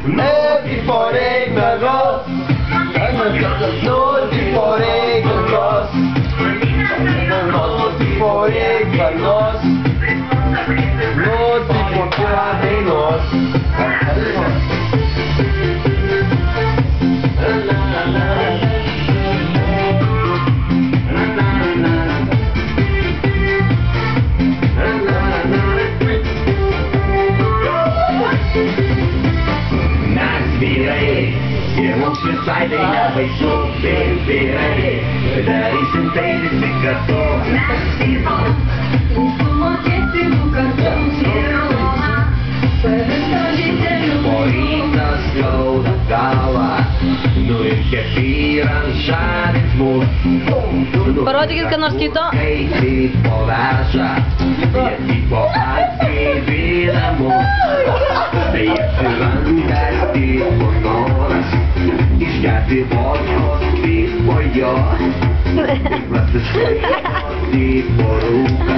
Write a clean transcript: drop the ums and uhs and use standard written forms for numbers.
Noti poreik na gos. Noti poreik na gos. Noti poreik na nos. Noti poreik na nos. Sai dei navi su bere dari sentire si cartò un fumo che si buca si roma per togliere poi da slow da gala noi che piranciare smur Parodykit, ką nors kito. kai tipo veža jie tipo atgyvinamu tai atsiranda tipo noras išgerti vodkos tipo jo ir prasišvaistyti tipo rūką